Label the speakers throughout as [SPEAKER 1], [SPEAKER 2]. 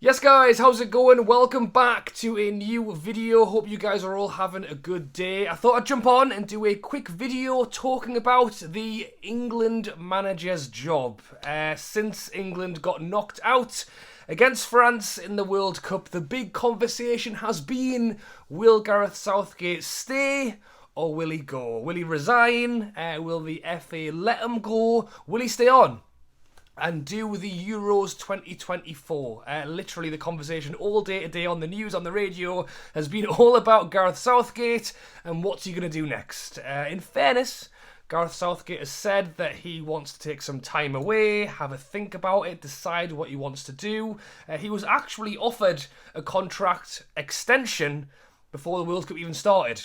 [SPEAKER 1] Yes guys, how's it going? Welcome back to a new video. Hope you guys are all having a good day. I thought I'd jump on and do a quick video talking about the England manager's job. Since England got knocked out against France in the World Cup, the big conversation has been, will Gareth Southgate stay or will he go? Will he resign? Will the FA let him go? Will he stay on and do the Euros 2024. Literally the conversation all day today on the news, on the radio, has been all about Gareth Southgate and what's he going to do next. In fairness, Gareth Southgate has said that he wants to take some time away, have a think about it, decide what he wants to do. He was actually offered a contract extension before the World Cup even started.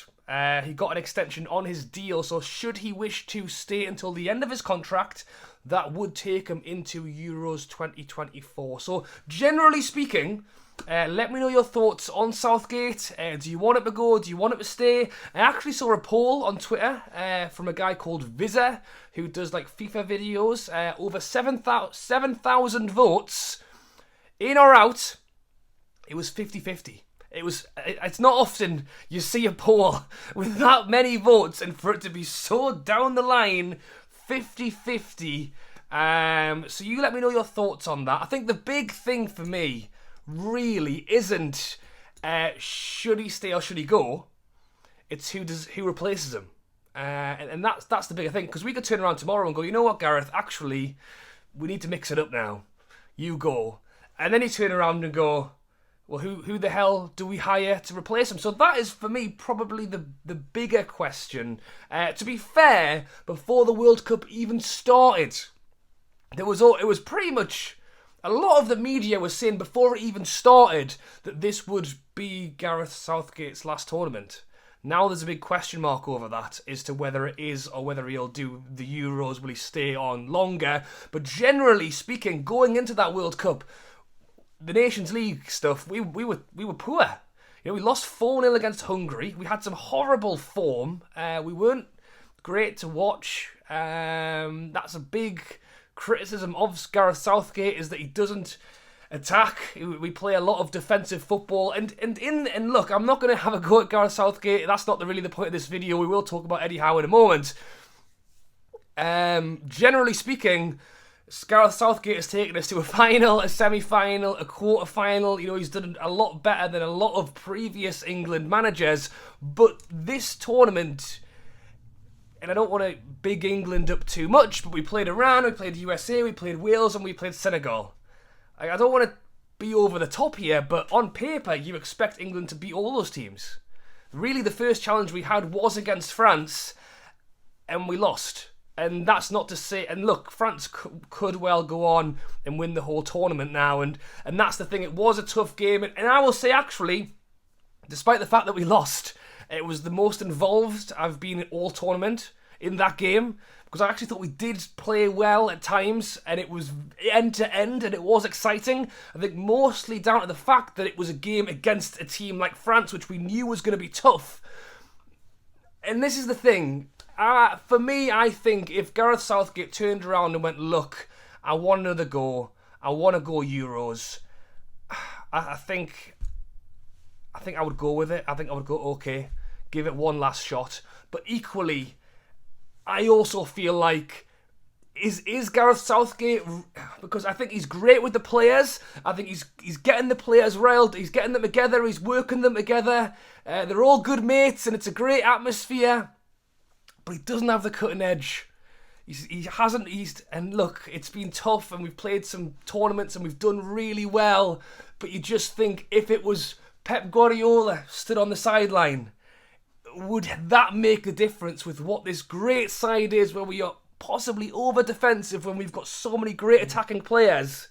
[SPEAKER 1] He got an extension on his deal, so should he wish to stay until the end of his contract, that would take him into Euros 2024. So, generally speaking, let me know your thoughts on Southgate. Do you want him to go? Do you want him to stay? I actually saw a poll on Twitter from a guy called Vizza, who does like FIFA videos. Over 7,000 votes. In or out, it was 50-50. It's not often you see a poll with that many votes and for it to be so down the line 50-50. So you let me know your thoughts on that. I think the big thing for me really isn't should he stay or should he go. It's who replaces him. And that's the bigger thing, because we could turn around tomorrow and go, you know what, Gareth, actually, we need to mix it up now. You go. And then you turn around and go, well, who the hell do we hire to replace him? So that is, for me, probably the bigger question. To be fair, before the World Cup even started, it was pretty much, a lot of the media was saying before it even started that this would be Gareth Southgate's last tournament. Now there's a big question mark over that as to whether it is or whether he'll do the Euros, will he stay on longer? But generally speaking, going into that World Cup, the Nations League stuff, we were poor. You know, we lost 4-0 against Hungary. We had some horrible form. We weren't great to watch. That's a big criticism of Gareth Southgate, is that he doesn't attack. We play a lot of defensive football. And look, I'm not going to have a go at Gareth Southgate. That's not really the point of this video. We will talk about Eddie Howe in a moment. Generally speaking, Gareth Southgate has taken us to a final, a semi-final, a quarter-final. You know, he's done a lot better than a lot of previous England managers. But this tournament, and I don't want to big England up too much, but we played Iran, we played USA, we played Wales, and we played Senegal. I don't want to be over the top here, but on paper, you expect England to beat all those teams. Really, the first challenge we had was against France, and we lost. And that's not to say, and look, France could well go on and win the whole tournament now, and that's the thing, it was a tough game, and I will say, actually, despite the fact that we lost, it was the most involved I've been in all tournament in that game, because I actually thought we did play well at times, and it was end to end, and it was exciting. I think mostly down to the fact that it was a game against a team like France, which we knew was going to be tough. And this is the thing. For me, I think if Gareth Southgate turned around and went, look, I want another go, I want to go Euros, I think I would go with it. I think I would go, okay, give it one last shot. But equally, I also feel like, is Gareth Southgate, because I think he's great with the players. I think he's getting the players riled, he's getting them together, he's working them together. They're all good mates and it's a great atmosphere. But he doesn't have the cutting edge. And look, it's been tough and we've played some tournaments and we've done really well. But you just think, if it was Pep Guardiola stood on the sideline, would that make a difference with what this great side is, where we are possibly over defensive when we've got so many great attacking players?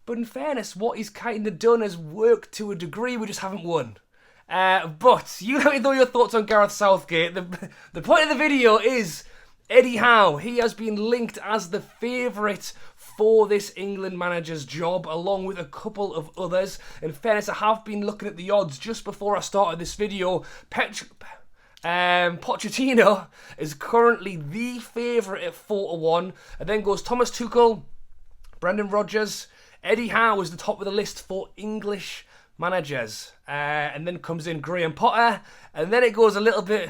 [SPEAKER 1] But in fairness, what he's kind of done has worked to a degree, we just haven't won. But you let me know your thoughts on Gareth Southgate. The point of the video is Eddie Howe. He has been linked as the favourite for this England manager's job, along with a couple of others. In fairness, I have been looking at the odds just before I started this video. Pochettino is currently the favourite at 4-1. And then goes Thomas Tuchel, Brendan Rodgers, Eddie Howe was the top of the list for English managers. And then comes in Graham Potter. And then it goes a little bit,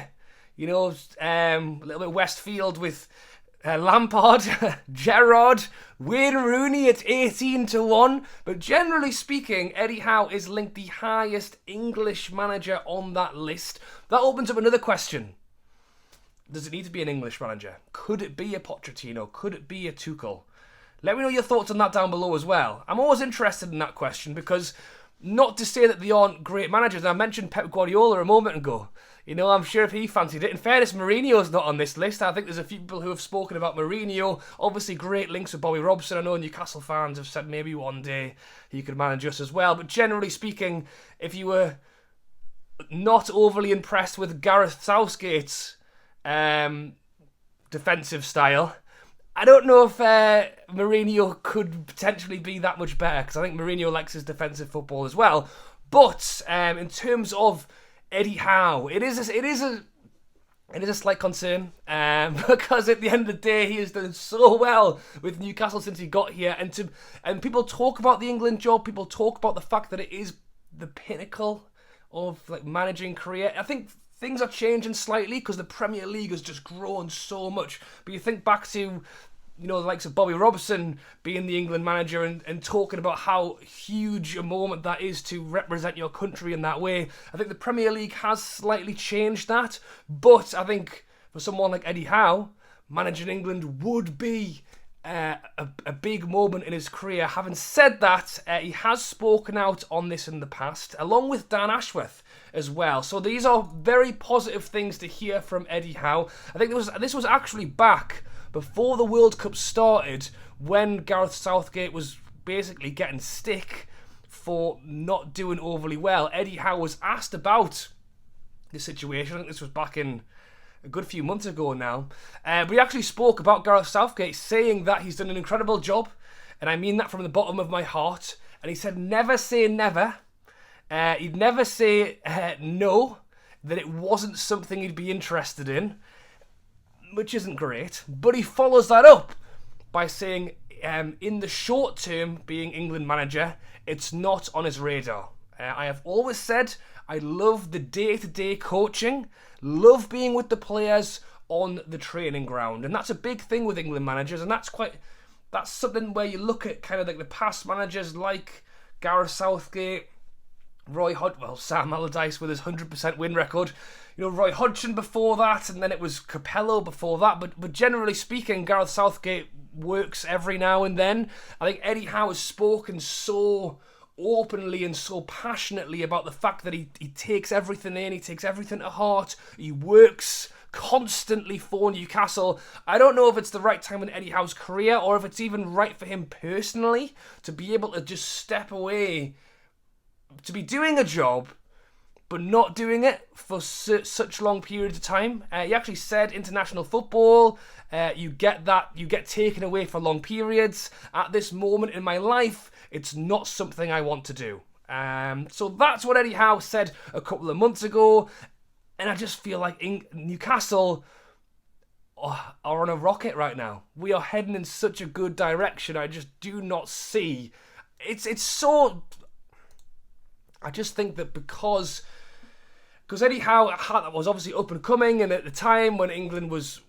[SPEAKER 1] a little bit Westfield with Lampard, Gerrard, Wayne Rooney at 18-1. But generally speaking, Eddie Howe is linked the highest English manager on that list. That opens up another question. Does it need to be an English manager? Could it be a Pochettino? Could it be a Tuchel? Let me know your thoughts on that down below as well. I'm always interested in that question because not to say that they aren't great managers. I mentioned Pep Guardiola a moment ago. I'm sure if he fancied it. In fairness, Mourinho's not on this list. I think there's a few people who have spoken about Mourinho. Obviously, great links with Bobby Robson. I know Newcastle fans have said maybe one day he could manage us as well. But generally speaking, if you were not overly impressed with Gareth Southgate's defensive style, I don't know if Mourinho could potentially be that much better, because I think Mourinho likes his defensive football as well. But in terms of Eddie Howe, it is a slight concern because at the end of the day, he has done so well with Newcastle since he got here, and people talk about the England job. People talk about the fact that it is the pinnacle of managing career. I think things are changing slightly because the Premier League has just grown so much. But you think back to, the likes of Bobby Robson being the England manager and talking about how huge a moment that is to represent your country in that way. I think the Premier League has slightly changed that. But I think for someone like Eddie Howe, managing England would be a big moment in his career. Having said that, he has spoken out on this in the past, along with Dan Ashworth as well. So these are very positive things to hear from Eddie Howe. I think this was actually back before the World Cup started, when Gareth Southgate was basically getting stick for not doing overly well. Eddie Howe was asked about the situation. I think this was back in a good few months ago now. But he actually spoke about Gareth Southgate, saying that he's done an incredible job, and I mean that from the bottom of my heart. And he said never say never. He'd never say no, that it wasn't something he'd be interested in, which isn't great. But he follows that up by saying in the short term, being England manager, it's not on his radar. I have always said I love the day-to-day coaching, love being with the players on the training ground, and that's a big thing with England managers, and that's something where you look at kind of like the past managers like Gareth Southgate, Sam Allardyce with his 100% win record, Roy Hodgson before that, and then it was Capello before that, but generally speaking, Gareth Southgate works every now and then. I think Eddie Howe has spoken so openly and so passionately about the fact that he takes everything in, he takes everything to heart, he works constantly for Newcastle. I don't know if it's the right time in Eddie Howe's career, or if it's even right for him personally to be able to just step away, to be doing a job but not doing it for such long periods of time. He actually said international football, you get taken away for long periods. At this moment in my life, it's not something I want to do. So that's what Eddie Howe said a couple of months ago, and I just feel like Newcastle are on a rocket right now. We are heading in such a good direction. I just do not see. It's so. I just think that because Eddie Howe was obviously up and coming, and at the time when England was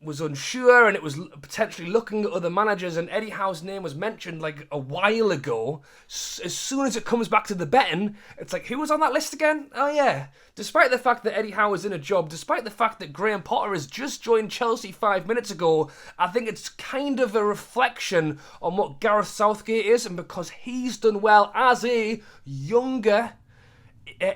[SPEAKER 1] unsure and it was potentially looking at other managers, and Eddie Howe's name was mentioned like a while ago, as soon as it comes back to the betting, it's like, who was on that list again? Oh yeah. Despite the fact that Eddie Howe is in a job, despite the fact that Graham Potter has just joined Chelsea 5 minutes ago, I think it's kind of a reflection on what Gareth Southgate is, and because he's done well as a younger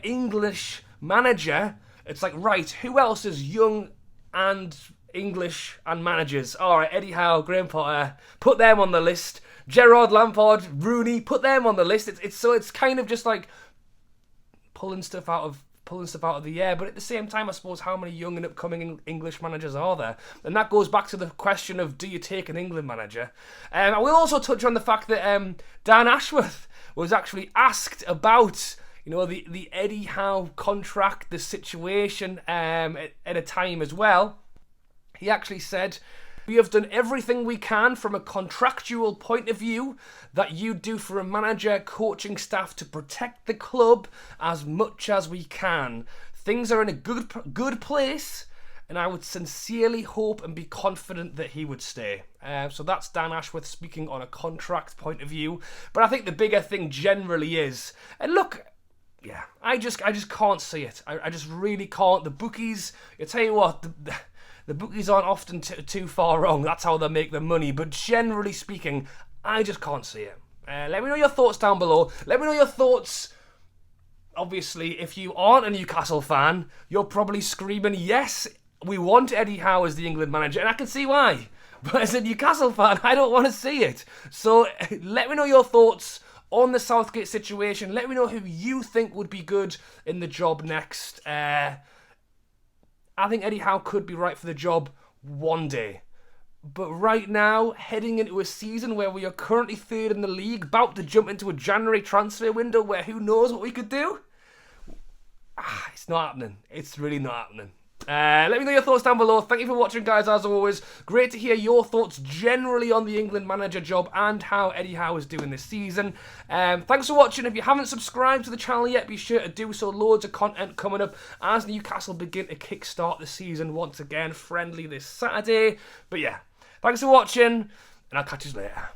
[SPEAKER 1] English manager, it's like, right, who else is young and English and managers? Alright, Eddie Howe, Graham Potter, put them on the list. Gerrard, Lampard, Rooney, put them on the list. It's kind of just like pulling stuff out of the air, but at the same time, I suppose, how many young and upcoming English managers are there? And that goes back to the question of, do you take an England manager? I will also touch on the fact that Dan Ashworth was actually asked about the Eddie Howe contract, the situation at a time as well. He actually said We have done everything we can from a contractual point of view that you do for a manager, coaching staff to protect the club as much as we can. Things are in a good place, and I would sincerely hope and be confident that he would stay. So that's Dan Ashworth speaking on a contract point of view. But I think the bigger thing generally is, and look, yeah, I just can't see it. I just really can't. The bookies, I tell you what, the bookies aren't often too far wrong. That's how they make their money. But generally speaking, I just can't see it. Let me know your thoughts down below. Let me know your thoughts. Obviously, if you aren't a Newcastle fan, you're probably screaming, yes, we want Eddie Howe as the England manager, and I can see why. But as a Newcastle fan, I don't want to see it. So let me know your thoughts on the Southgate situation. Let me know who you think would be good in the job next. I think Eddie Howe could be right for the job one day. But right now, heading into a season where we are currently third in the league, about to jump into a January transfer window where who knows what we could do? It's not happening. It's really not happening. Let me know your thoughts down below. Thank you for watching, guys, as always. Great to hear your thoughts generally on the England manager job and how Eddie Howe is doing this season. Thanks for watching. If you haven't subscribed to the channel yet, be sure to do so. Loads of content coming up as Newcastle begin to kickstart the season once again. Friendly this Saturday. But yeah, thanks for watching, and I'll catch you later.